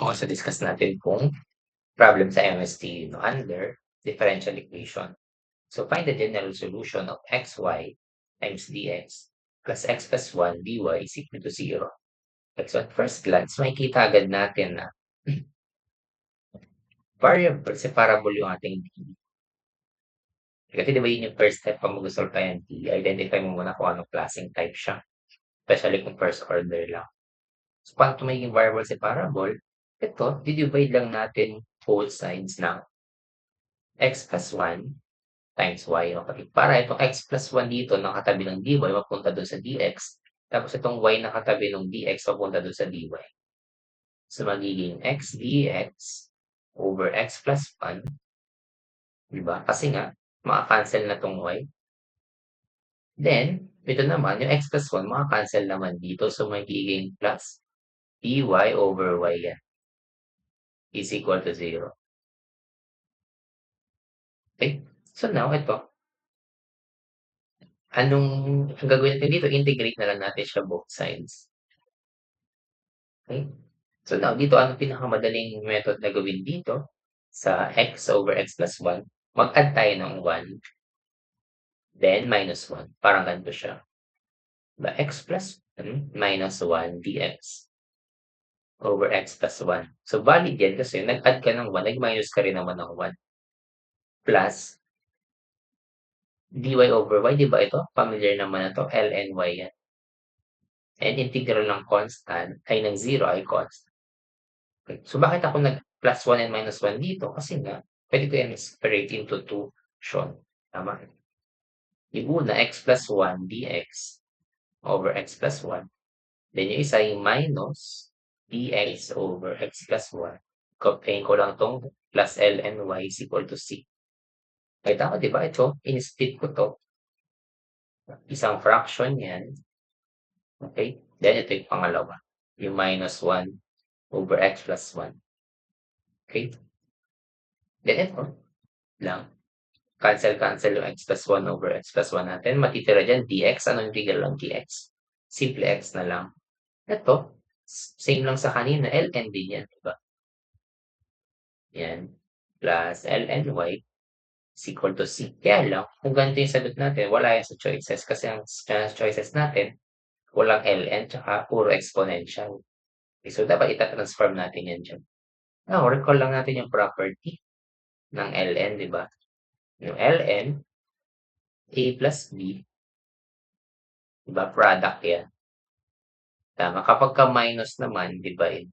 O so discuss natin kung problem sa MST under differential equation. So find the general solution of xy times dx plus x plus 1 dy is equal to 0. So at first glance, makikita agad natin na variable, separable yung ating d. Kasi di ba yun yung first step pag mag-solve tayo ng d, identify mo muna kung anong klaseng type siya. Especially kung first order lang. So paano ito magiging variable separable? Ito, didivide lang natin both sides ng x plus 1 times y. Okay? Para itong x plus 1 dito nakatabi ng dy, mapunta doon sa dx. Tapos itong y nakatabi ng dx, mapunta doon sa dy. So magiging x dx over x plus 1. Diba? Kasi nga, maka-cancel na tong y. Then, ito naman, yung x plus 1, maka-cancel naman dito. So magiging plus dy over y yan is equal to 0. Okay? So now, ito. Ang gagawin natin dito, integrate na lang natin siya both sides. Okay? So now, dito ang pinakamadaling method na gawin dito sa x over x plus 1, mag-add tayo ng 1, then minus 1. Parang ganito siya. Diba? X plus 1 minus 1 dx over x plus 1. So valid yan kasi nag-add ka ng 1, nag-minus ka rin naman ng 1. Plus dy over y, di ba ito? Familiar naman na to, ln y yan. And integral ng constant ay ng 0 ay constant. Okay. So bakit ako nag-plus 1 and minus 1 dito? Kasi nga, pwede ko yan separate into 2 Sean. Tama? Yung una, x plus 1 dx over x plus 1. Then yung isa yung minus dx over x plus 1. Copyain ko lang tong plus ln y is equal to c. Kita ko, di ba? Ito, in-split ko to. Isang fraction yan. Okay? Then ito yung pangalawa. Yung minus 1 over x plus 1. Okay? Then ito lang. Cancel yung x plus 1 over x plus 1 natin. Matitira dyan, dx. Ano yung figure lang dx? Simple x na lang. Ito, same lang sa kanina. ln din yan, diba? Yan. Plus ln y is equal to c. Kaya lang, kung ganito yung sagot natin, wala yan sa choices. Kasi ang choices natin, walang ln, tsaka puro exponential. Okay, so, dapat itatransform natin yan dyan. Now, recall lang natin yung property ng ln, diba? Yung ln, a plus b, diba? Product yan. Tama. Kapag ka minus naman, divide.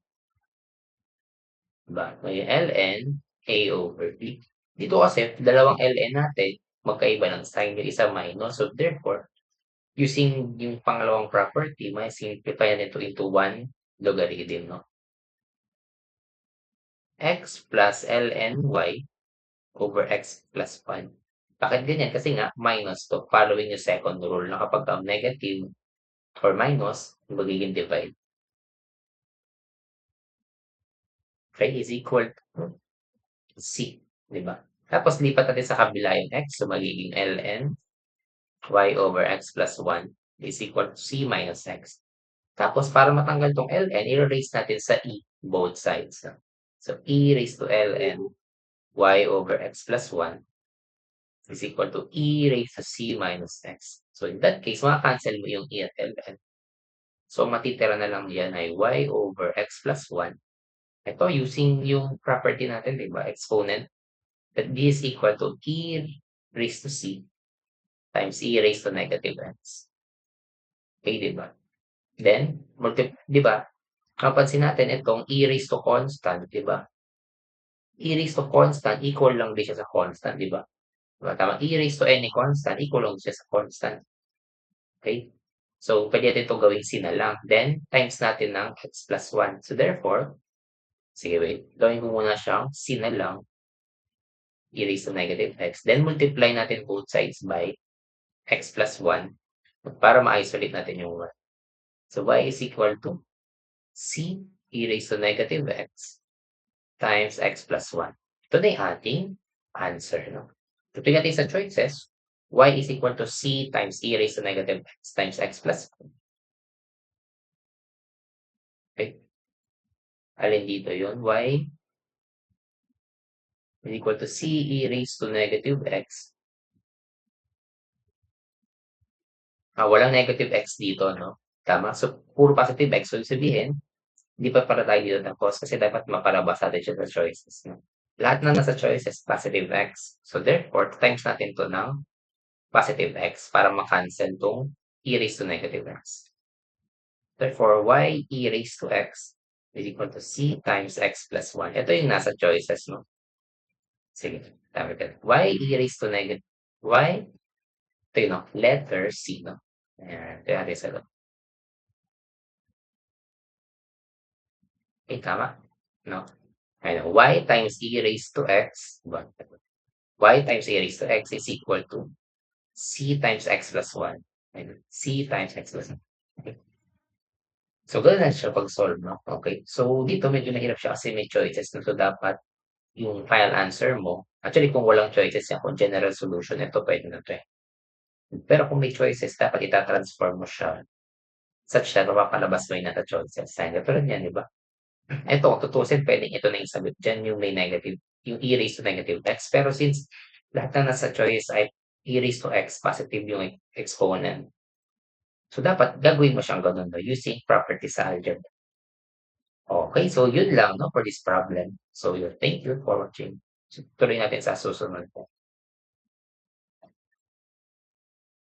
Diba? May ln a over b. Dito kasi, dalawang ln natin, magkaiba ng sign. Yung isa minus. So, therefore, using yung pangalawang property, may simplify natin ito into 1 logarithm, no? X plus ln y over x plus 1. Bakit ganyan? Kasi nga, minus to. Following yung second rule na kapag negative or minus, magiging divide. Okay, is equal to c. Diba? Tapos, lipat natin sa kabila yung x. So, magiging ln y over x plus 1 is equal to c minus x. Tapos, para matanggal tong ln, i-raise natin sa e, both sides. So, e raised to ln y over x plus 1 is equal to e raised to c minus x. So, in that case, maka-cancel mo yung e at ln. So, matitira na lang yan ay y over x plus 1. Ito, using yung property natin, di ba? Exponent. That b is equal to e raised to c times e raised to negative x. Okay, di ba? Then, di ba? Kapansin natin itong e raised to constant, di ba? E raised to constant, equal lang din siya sa constant, di ba? Diba? Tama. E raised to any constant, equal lang siya sa constant. Okay? So, pwede natin itong gawing c na lang. Then, times natin ng x plus 1. So, therefore, sige, wait. Gawin ko muna siyang c na lang. E raised to negative x. Then, multiply natin both sides by x plus 1 para ma-isolate natin yung 1. So, y is equal to c e raised to negative x times x plus 1. Ito na yung ating answer. No? Tuloy natin sa choices, y is equal to c times e raised to negative x times x plus 1. Okay? Alin dito yun? Y is equal to C e raised to negative x. Walang negative x dito, no? Tama? So, puro positive x. So, ibig sabihin, hindi pa para tayo dito ng cos kasi dapat makalabas natin siya sa choices. No? Lahat na nasa choices, positive x. So, therefore, times natin to ng positive x para makancel tong e raised to negative x. Therefore, y e raised to x is equal to c times x plus 1. Ito yung nasa choices, no? Sige, tama ka. Y e raised to negative y, ito yun, no? Letter C, no? Ayan, kaya natin sa tama? No? Ayun, y times e raised to x, diba? Y times e raised to x is equal to c times x plus 1. Ayun, c times x plus 1. Okay. So, ganun lang siya pag-solve, no? Okay. So, dito medyo nahirap siya kasi may choices. No? So, dapat yung final answer mo, actually kung walang choices yan, kung general solution, ito pwede na to eh. Pero kung may choices, dapat ita-transform mo siya such that mapapalabas mo yung nasa choices. Katulad yan, di ba? Ito, kung tutusin, pwedeng ito na yung sagot dyan, yung may negative, yung e raised to negative x. Pero since lahat na nasa choice ay e raised to x, positive yung exponent. So, dapat gagawin mo siyang ganun, no? Using properties sa algebra. Okay, so yun lang, no, for this problem. So, yun. Thank you for watching. So, tuloy natin sa susunod.